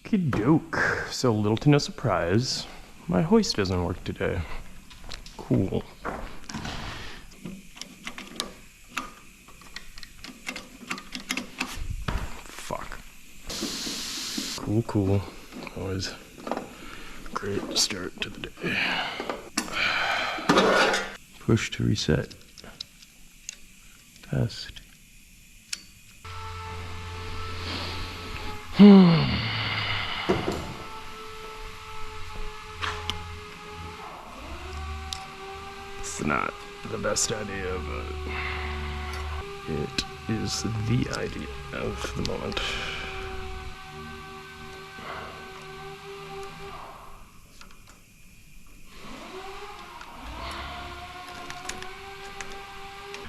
Okie doke. So little to no surprise, my hoist doesn't work today. Cool. Fuck. Cool. Always great start to the day. Push to reset. Test. It's not the best idea, but it is the idea of the moment.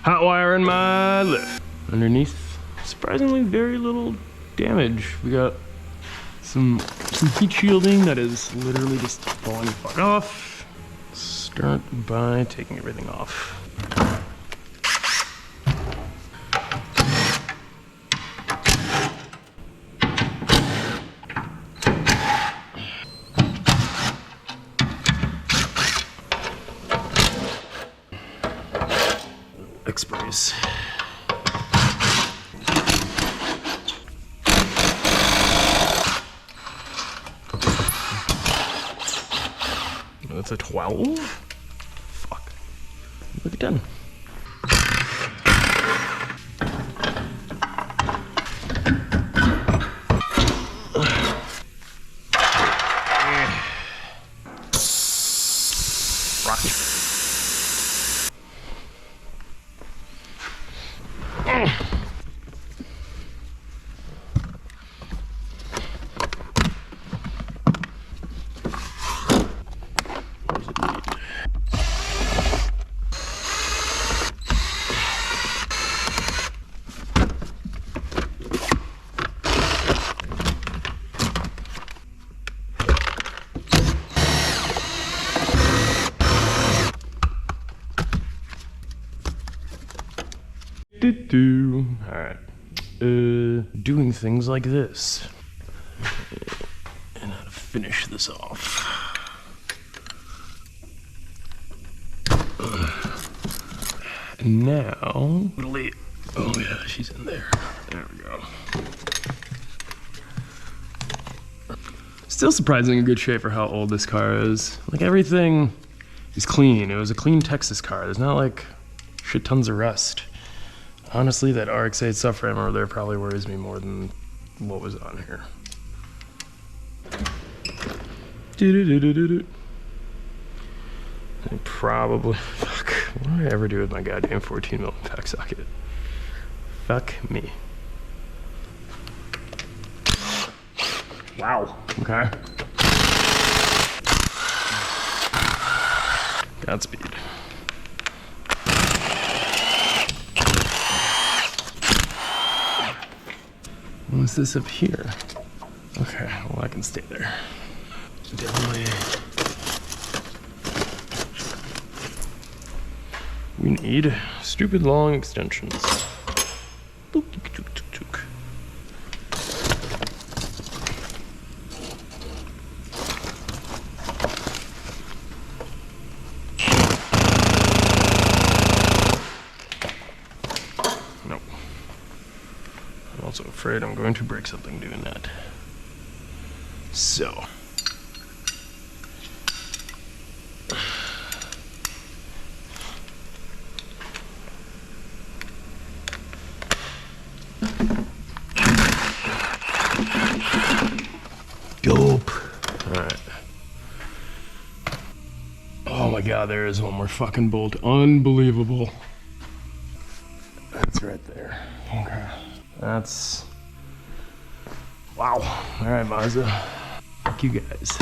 Hot wire in my lift. Underneath, surprisingly very little damage. We got some heat shielding that is literally just falling the fuck off. Start by taking everything off. Express. That's a 12? Fuck. Look at 10. Rocky. Alright. Doing things like this. And how to finish this off. And now, oh yeah, she's in there. There we go. Still surprisingly in good shape for how old this car is. Like everything is clean. It was a clean Texas car. There's not like shit tons of rust. Honestly, that RX-8 subframe over there probably worries me more than what was on here. And probably, fuck, what did I ever do with my goddamn 14mm pack socket? Fuck me. Wow. Okay. Godspeed. What's this up here? Okay, well I can stay there. Definitely. We need stupid long extensions. Boop, tuk, tuk, tuk, tuk. Nope. I'm also afraid I'm going to break something doing that. So. Dope. Alright. Oh my god, there is one more fucking bolt. Unbelievable. That's right there. Okay. That's... wow. Alright, Mazda. Fuck you guys.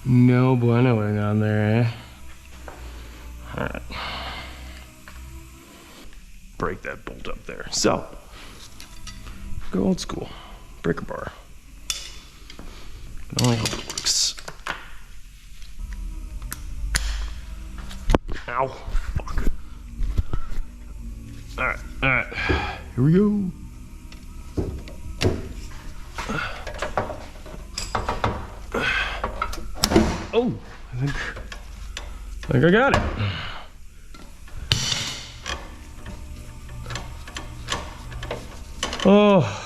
No blowing on there, eh? Alright. Break that bolt up there. So, go old school. Breaker bar. Can only hope it works. Ow. Fuck. All right, here we go. Oh, I think I got it. Oh.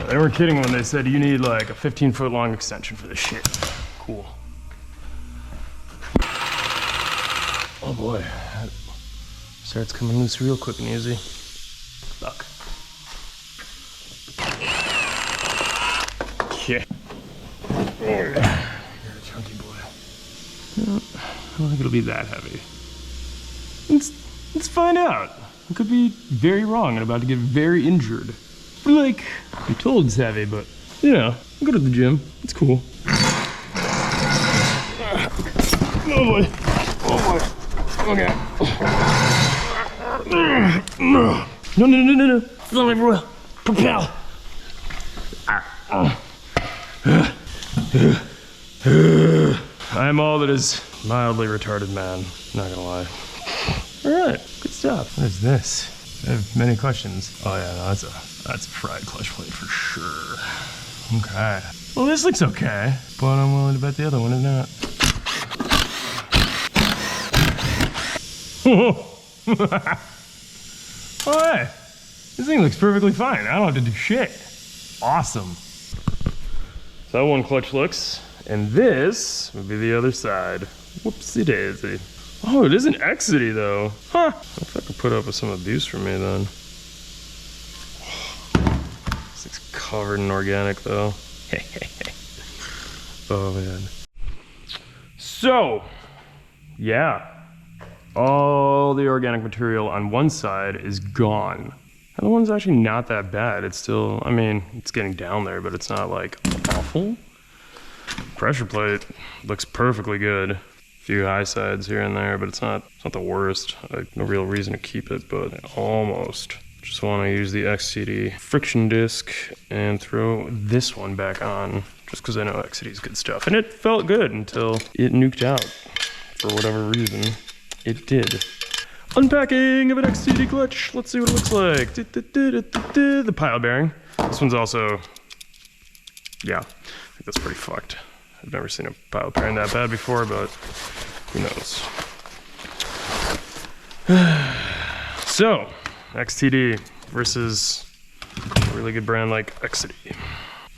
They weren't kidding when they said you need like a 15-foot long extension for this shit. Cool. Oh boy, that starts coming loose real quick and easy. Fuck. Yeah. You're a chunky boy. No, I don't think it'll be that heavy. Let's find out. I could be very wrong and about to get very injured. Like, I'm told it's heavy, but, you know, I go to the gym. It's cool. Oh boy. Oh boy. Okay. No. Slow everywhere. Propel. I'm all that is mildly retarded man. Not gonna lie. All right, good stuff. What is this? I have many questions. Oh yeah, no, that's a fried clutch plate for sure. Okay. Well, this looks okay, but I'm willing to bet the other one is not. Oh hey, this thing looks perfectly fine. I don't have to do shit. Awesome. So that one clutch looks, and this would be the other side. Whoopsie daisy. Oh, it is an Exity though. Huh. If I could put up with some abuse from me then. This thing's covered in organic though. Oh man. So, yeah. All the organic material on one side is gone. And the one's actually not that bad. It's still, I mean, it's getting down there, but it's not like awful. Pressure plate looks perfectly good. Few high sides here and there, but it's not the worst. No real reason to keep it, but almost. Just want to use the XCD friction disc and throw this one back on, just because I know XCD is good stuff. And it felt good until it nuked out. For whatever reason, it did. Unpacking of an XCD clutch. Let's see what it looks like. The pile bearing. This one's also, yeah, I think that's pretty fucked. I've never seen a pile bearing that bad before, but who knows. So, XTD versus a really good brand like XCD.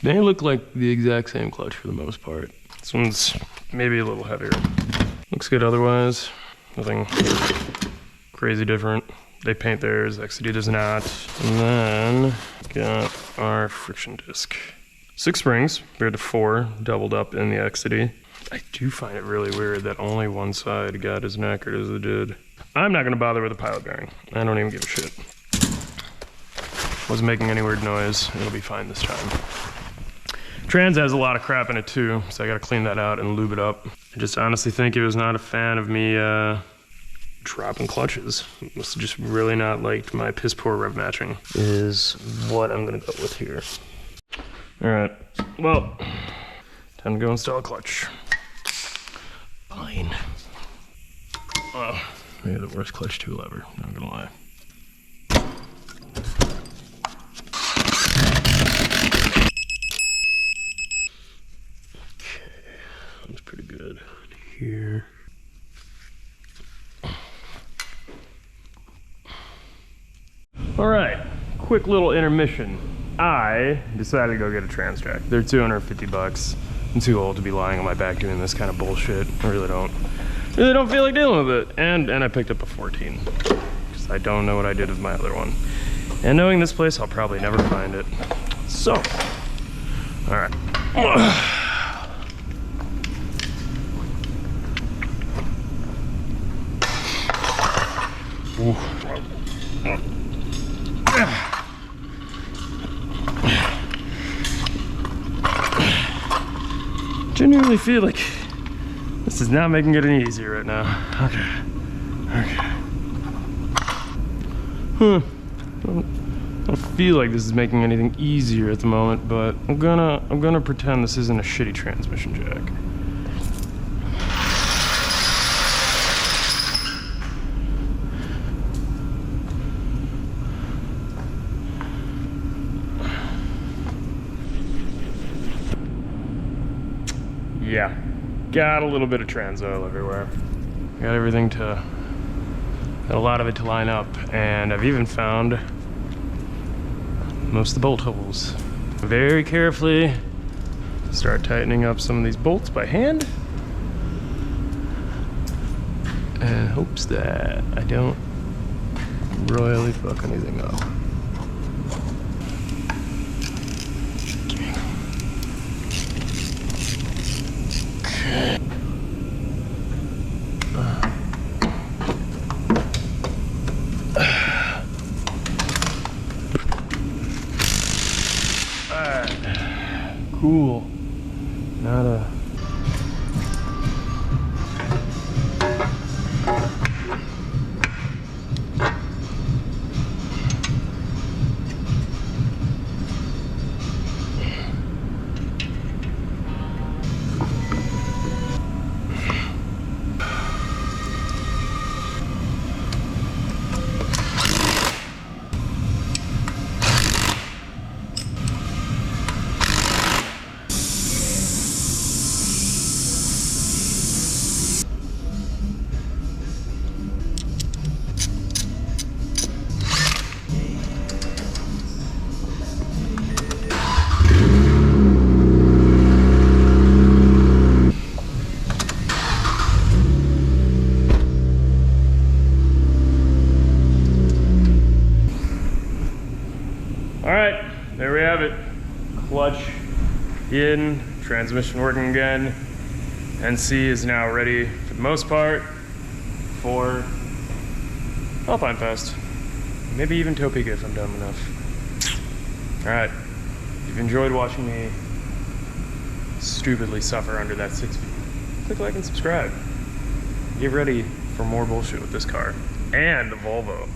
They look like the exact same clutch for the most part. This one's maybe a little heavier. Looks good otherwise. Nothing crazy different. They paint theirs, XCD does not. And then, got our friction disc. 6 springs compared to 4 doubled up in the XCD. I do find it really weird that only one side got as knackered as it did. I'm not gonna bother with a pilot bearing. I don't even give a shit. Wasn't making any weird noise. It'll be fine this time. Trans has a lot of crap in it too, so I gotta clean that out and lube it up. I just honestly think it was not a fan of me dropping clutches. Must have just really not liked my piss poor rev matching is what I'm gonna go with here. All right, well, time to go install a clutch. Fine. Well, maybe the worst clutch tool ever, not gonna lie. Okay, that's pretty good. Here. All right, quick little intermission. I decided to go get a trans jack. They're 250 bucks. I'm too old to be lying on my back doing this kind of bullshit. I really don't feel like dealing with it. And I picked up a 14 because I don't know what I did with my other one. And knowing this place, I'll probably never find it. So, all right. Genuinely feel like this is not making it any easier right now. Okay. I don't feel like this is making anything easier at the moment, but I'm gonna pretend this isn't a shitty transmission jack. yeah, got a little bit of trans oil everywhere. Got everything got a lot of it to line up, and I've even found most of the bolt holes. Very carefully start tightening up some of these bolts by hand, and hopes that I don't royally fuck anything up. Okay. Cool. Not a... All right, there we have it. Clutch in, transmission working again. NC is now ready, for the most part, for Alpine Fest. Maybe even Topeka if I'm dumb enough. All right, if you've enjoyed watching me stupidly suffer under that 6 feet, click like and subscribe. Get ready for more bullshit with this car and the Volvo.